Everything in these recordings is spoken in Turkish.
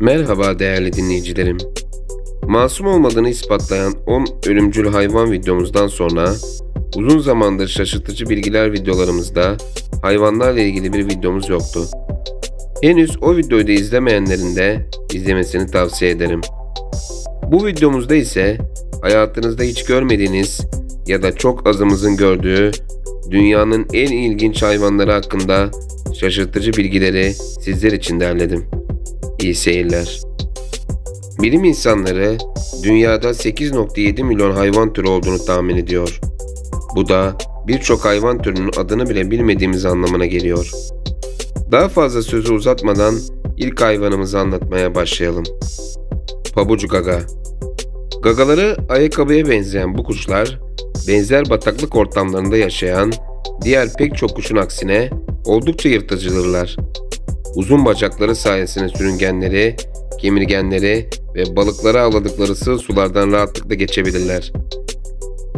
Merhaba değerli dinleyicilerim. Masum olmadığını ispatlayan 10 ölümcül hayvan videomuzdan sonra uzun zamandır şaşırtıcı bilgiler videolarımızda hayvanlarla ilgili bir videomuz yoktu. Henüz o videoyu da izlemeyenlerin de izlemesini tavsiye ederim. Bu videomuzda ise hayatınızda hiç görmediğiniz ya da çok azımızın gördüğü dünyanın en ilginç hayvanları hakkında şaşırtıcı bilgileri sizler için derledim. İyi seyirler. Bilim insanları dünyada 8,7 milyon hayvan türü olduğunu tahmin ediyor. Bu da birçok hayvan türünün adını bile bilmediğimiz anlamına geliyor. Daha fazla sözü uzatmadan ilk hayvanımızı anlatmaya başlayalım. Pabuç gaga. Gagaları ayakkabıya benzeyen bu kuşlar, benzer bataklık ortamlarında yaşayan diğer pek çok kuşun aksine oldukça yırtıcıdırlar. Uzun bacakları sayesinde sürüngenleri, kemirgenleri ve balıkları avladıkları sığ sulardan rahatlıkla geçebilirler.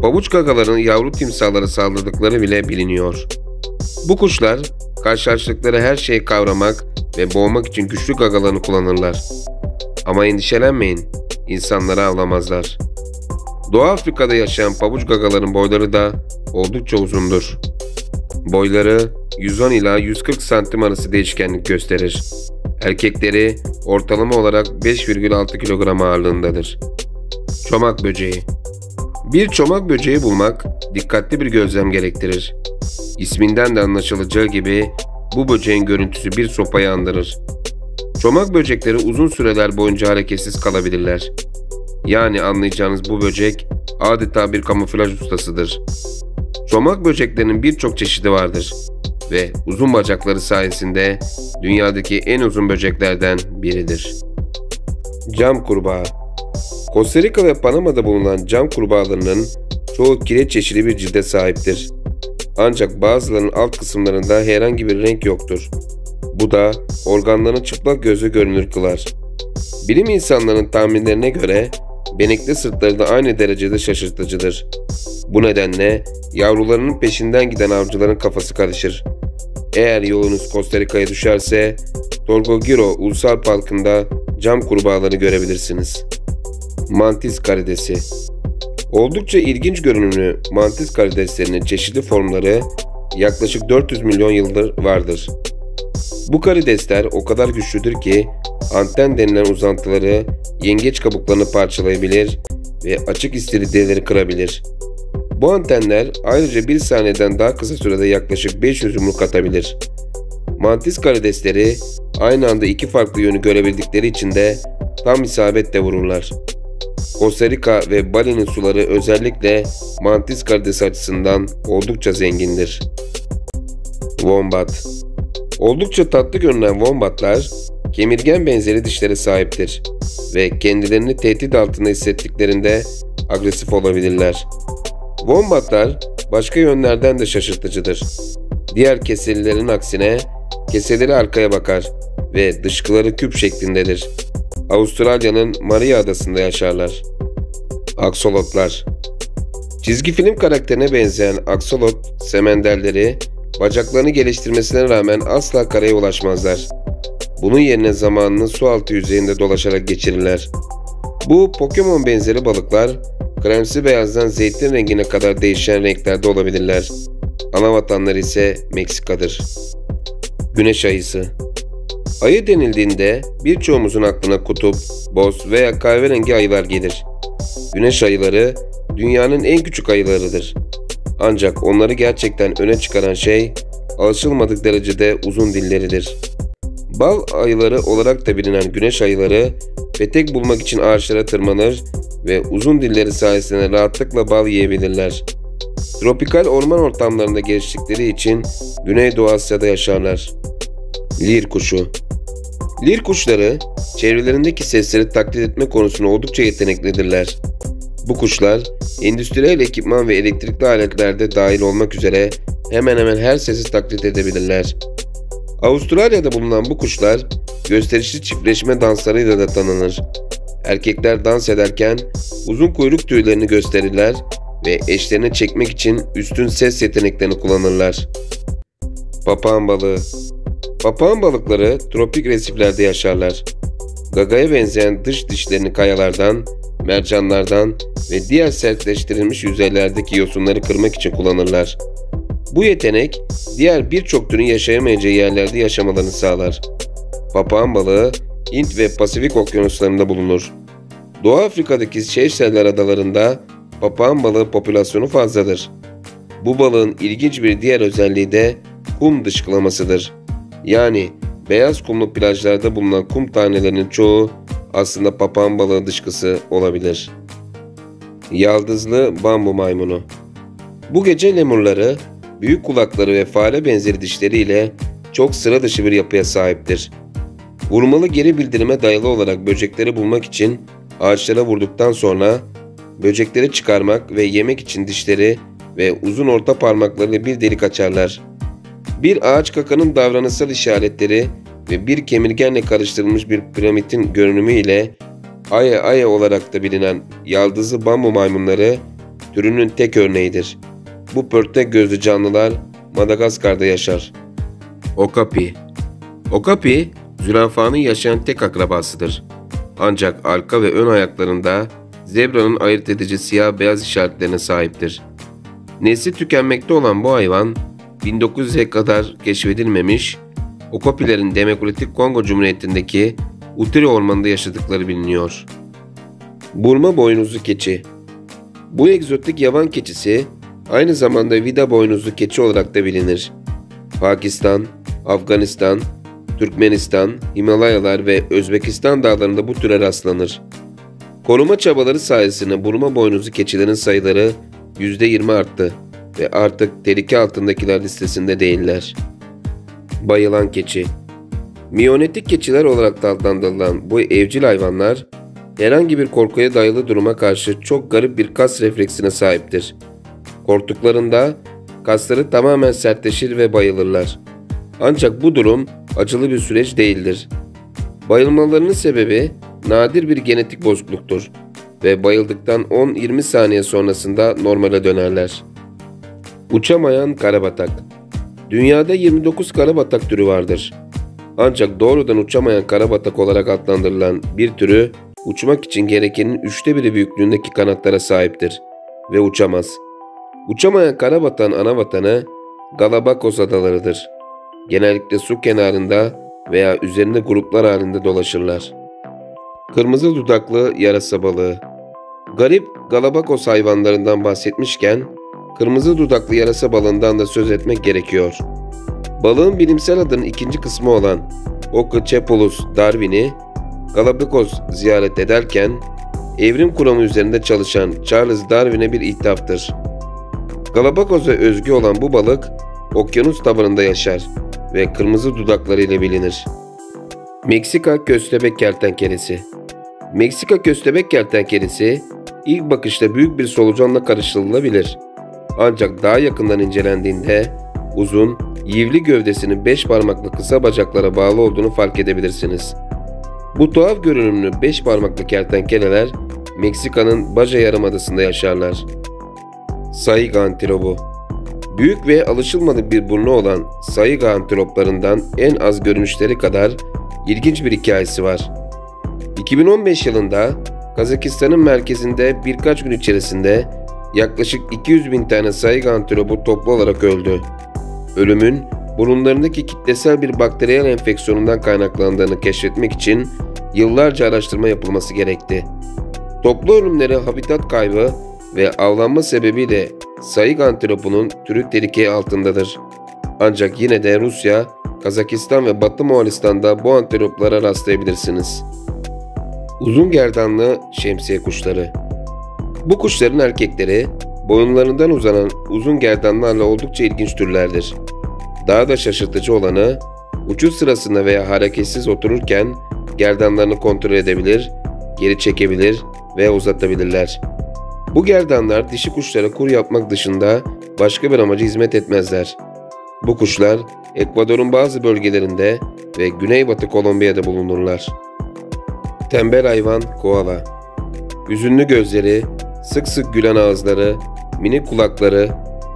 Pabuç gagaların yavru timsahlara saldırdıkları bile biliniyor. Bu kuşlar karşılaştıkları her şeyi kavramak ve boğmak için güçlü gagalarını kullanırlar. Ama endişelenmeyin, insanları avlamazlar. Doğu Afrika'da yaşayan pabuç gagaların boyları da oldukça uzundur. Boyları 110 ila 140 santim arası değişkenlik gösterir. Erkekleri ortalama olarak 5,6 kilogram ağırlığındadır. Çomak böceği. Bir çomak böceği bulmak dikkatli bir gözlem gerektirir. İsminden de anlaşılacağı gibi bu böceğin görüntüsü bir sopayı andırır. Çomak böcekleri uzun süreler boyunca hareketsiz kalabilirler. Yani anlayacağınız bu böcek adeta bir kamuflaj ustasıdır. Çomak böceklerinin birçok çeşidi vardır ve uzun bacakları sayesinde dünyadaki en uzun böceklerden biridir. Cam kurbağa. Costa Rica ve Panama'da bulunan cam kurbağalarının çoğu kireç çeşitli bir cilde sahiptir. Ancak bazılarının alt kısımlarında herhangi bir renk yoktur. Bu da organlarını çıplak gözle görünür kılar. Bilim insanlarının tahminlerine göre benekli sırtları da aynı derecede şaşırtıcıdır. Bu nedenle yavrularının peşinden giden avcıların kafası karışır. Eğer yolunuz Costa Rica'ya düşerse Tortuguero Ulusal Parkı'nda cam kurbağaları görebilirsiniz. Mantis karidesi. Oldukça ilginç görünümlü mantis karideslerinin çeşitli formları yaklaşık 400 milyon yıldır vardır. Bu karidesler o kadar güçlüdür ki anten denilen uzantıları yengeç kabuklarını parçalayabilir ve açık istiridyeleri kırabilir. Bu antenler ayrıca bir saniyeden daha kısa sürede yaklaşık 500 yumruk atabilir. Mantis karidesleri aynı anda iki farklı yönü görebildikleri için de tam isabetle vururlar. Costa Rica ve Bali'nin suları özellikle mantis karidesi açısından oldukça zengindir. Wombat. Oldukça tatlı görünen wombatlar kemirgen benzeri dişlere sahiptir ve kendilerini tehdit altında hissettiklerinde agresif olabilirler. Wombatlar başka yönlerden de şaşırtıcıdır. Diğer keselilerin aksine keseleri arkaya bakar ve dışkıları küp şeklindedir. Avustralya'nın Maria Adası'nda yaşarlar. Aksolotlar. Çizgi film karakterine benzeyen aksolot semenderleri bacaklarını geliştirmesine rağmen asla karaya ulaşmazlar. Bunun yerine zamanını su altı yüzeyinde dolaşarak geçirirler. Bu Pokemon benzeri balıklar kremsi beyazdan zeytin rengine kadar değişen renklerde olabilirler. Ana vatanları ise Meksika'dır. Güneş ayısı. Ayı denildiğinde birçoğumuzun aklına kutup, boz veya kahverengi ayılar gelir. Güneş ayıları dünyanın en küçük ayılarıdır. Ancak onları gerçekten öne çıkaran şey alışılmadık derecede uzun dilleridir. Bal ayıları olarak da bilinen güneş ayıları petek bulmak için ağaçlara tırmanır ve uzun dilleri sayesinde rahatlıkla bal yiyebilirler. Tropikal orman ortamlarında geliştikleri için Güneydoğu Asya'da yaşarlar. Lir kuşu. Lir kuşları çevrelerindeki sesleri taklit etme konusunda oldukça yeteneklidirler. Bu kuşlar endüstriyel ekipman ve elektrikli aletlerde dahil olmak üzere hemen hemen her sesi taklit edebilirler. Avustralya'da bulunan bu kuşlar gösterişli çiftleşme danslarıyla da tanınır. Erkekler dans ederken uzun kuyruk tüylerini gösterirler ve eşlerine çekmek için üstün ses yeteneklerini kullanırlar. Papağan balığı. Papağan balıkları tropik resiflerde yaşarlar. gagaya benzeyen dış dişlerini kayalardan, mercanlardan ve diğer sertleştirilmiş yüzeylerdeki yosunları kırmak için kullanırlar. Bu yetenek, diğer birçok türün yaşayamayacağı yerlerde yaşamalarını sağlar. Papağan balığı, Hint ve Pasifik okyanuslarında bulunur. Doğu Afrika'daki Seyşeller adalarında papağan balığı popülasyonu fazladır. Bu balığın ilginç bir diğer özelliği de kum dışkılamasıdır. Yani beyaz kumlu plajlarda bulunan kum tanelerinin çoğu aslında papağan balığı dışkısı olabilir. Yaldızlı bambu maymunu. Bu gece lemurları büyük kulakları ve fare benzeri dişleriyle çok sıra dışı bir yapıya sahiptir. Vurmalı geri bildirime dayalı olarak böcekleri bulmak için ağaçlara vurduktan sonra böcekleri çıkarmak ve yemek için dişleri ve uzun orta parmaklarıyla bir delik açarlar. Bir ağaç kakanın davranışsal işaretleri ve bir kemirgenle karıştırılmış bir piramidin görünümü ile Aya olarak da bilinen yaldızlı bambu maymunları türünün tek örneğidir. Bu pörtlek gözlü canlılar Madagaskar'da yaşar. Okapi. Okapi, zürafanın yaşayan tek akrabasıdır. Ancak arka ve ön ayaklarında zebranın ayırt edici siyah beyaz işaretlerine sahiptir. Nesli tükenmekte olan bu hayvan 1900'e kadar keşfedilmemiş, Okapilerin Demokratik Kongo Cumhuriyeti'ndeki Utiri ormanında yaşadıkları biliniyor. Burma boynuzlu keçi. Bu egzotik yaban keçisi aynı zamanda vida boynuzlu keçi olarak da bilinir. Pakistan, Afganistan, Türkmenistan, Himalayalar ve Özbekistan dağlarında bu türe rastlanır. Koruma çabaları sayesinde burma boynuzlu keçilerin sayıları %20 arttı ve artık tehlike altındakiler listesinde değiller. Bayılan keçi. Miyonetik keçiler olarak da adlandırılan bu evcil hayvanlar herhangi bir korkuya dayalı duruma karşı çok garip bir kas refleksine sahiptir. Korktuklarında kasları tamamen sertleşir ve bayılırlar. Ancak bu durum acılı bir süreç değildir. Bayılmalarının sebebi nadir bir genetik bozukluktur ve bayıldıktan 10-20 saniye sonrasında normale dönerler. Uçamayan karabatak. Dünyada 29 karabatak türü vardır. Ancak doğrudan uçamayan karabatak olarak adlandırılan bir türü uçmak için gerekenin 1/3 büyüklüğündeki kanatlara sahiptir ve uçamaz. Uçamayan karabatağın ana vatanı Galapagos adalarıdır. Genellikle su kenarında veya üzerinde gruplar halinde dolaşırlar. Kırmızı dudaklı yarasa balığı. Garip Galapagos hayvanlarından bahsetmişken kırmızı dudaklı yarasa balığından da söz etmek gerekiyor. Balığın bilimsel adının ikinci kısmı olan Ocypelus darwin'i Galapagos ziyaret ederken evrim kuramı üzerinde çalışan Charles Darwin'e bir ithaftır. Galapagos'a özgü olan bu balık okyanus tabanında yaşar ve kırmızı dudaklarıyla bilinir. Meksika köstebek kertenkelesi. Meksika köstebek kertenkelesi ilk bakışta büyük bir solucanla karıştırılabilir. Ancak daha yakından incelendiğinde uzun, yivli gövdesinin 5 parmaklı kısa bacaklara bağlı olduğunu fark edebilirsiniz. Bu tuhaf görünümlü 5 parmaklı kertenkeleler Meksika'nın Baja Yarımadası'nda yaşarlar. Saiga antilopu. Büyük ve alışılmadık bir burnu olan saiga antiloplarından en az görünüşleri kadar ilginç bir hikayesi var. 2015 yılında Kazakistan'ın merkezinde birkaç gün içerisinde yaklaşık 200.000 tane saiga antilopu toplu olarak öldü. Ölümün burunlarındaki kitlesel bir bakteriyel enfeksiyonundan kaynaklandığını keşfetmek için yıllarca araştırma yapılması gerekti. Toplu ölümleri habitat kaybı ve avlanma sebebiyle saiga antilopunun türü tehlike altındadır. Ancak yine de Rusya, Kazakistan ve Batı Moğolistan'da bu antiloplara rastlayabilirsiniz. Uzun gerdanlı şemsiye kuşları. Bu kuşların erkekleri boyunlarından uzanan uzun gerdanlarla oldukça ilginç türlerdir. Daha da şaşırtıcı olanı uçuş sırasında veya hareketsiz otururken gerdanlarını kontrol edebilir, geri çekebilir ve uzatabilirler. Bu gerdanlar dişi kuşlara kur yapmak dışında başka bir amaca hizmet etmezler. Bu kuşlar Ekvador'un bazı bölgelerinde ve Güneybatı Kolombiya'da bulunurlar. Tembel hayvan koala. Hüzünlü gözleri, sık sık gülen ağızları, minik kulakları,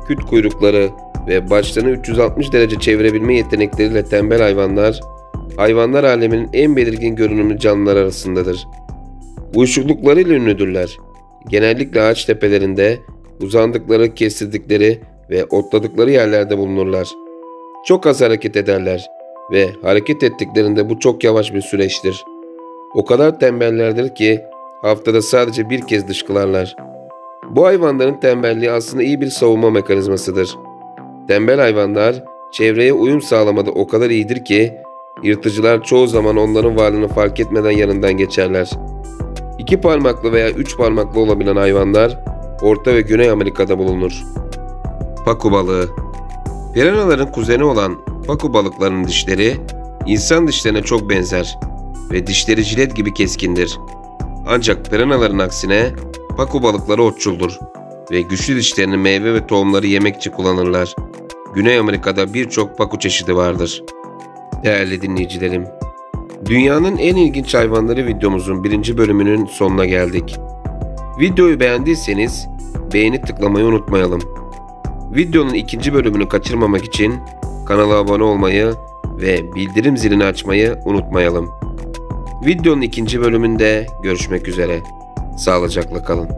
küt kuyrukları ve başlarını 360 derece çevirebilme yetenekleriyle tembel hayvanlar hayvanlar aleminin en belirgin görünümlü canlılar arasındadır. Uyuşukluklarıyla ünlüdürler. Genellikle ağaç tepelerinde, uzandıkları, kestirdikleri ve otladıkları yerlerde bulunurlar. Çok az hareket ederler ve hareket ettiklerinde bu çok yavaş bir süreçtir. O kadar tembellerdir ki haftada sadece bir kez dışkılarlar. Bu hayvanların tembelliği aslında iyi bir savunma mekanizmasıdır. Tembel hayvanlar çevreye uyum sağlamada o kadar iyidir ki yırtıcılar çoğu zaman onların varlığını fark etmeden yanından geçerler. 2 parmaklı veya 3 parmaklı olabilen hayvanlar Orta ve Güney Amerika'da bulunur. Paku balığı. Piranaların kuzeni olan paku balıklarının dişleri insan dişlerine çok benzer ve dişleri jilet gibi keskindir. Ancak piranaların aksine paku balıkları otçuldur ve güçlü dişlerini meyve ve tohumları yemek için kullanırlar. Güney Amerika'da birçok paku çeşidi vardır. Değerli dinleyicilerim, dünyanın en ilginç hayvanları videomuzun 1. bölümünün sonuna geldik. Videoyu beğendiyseniz beğeni tıklamayı unutmayalım. Videonun 2. bölümünü kaçırmamak için kanala abone olmayı ve bildirim zilini açmayı unutmayalım. Videonun 2. bölümünde görüşmek üzere. Sağlıcakla kalın.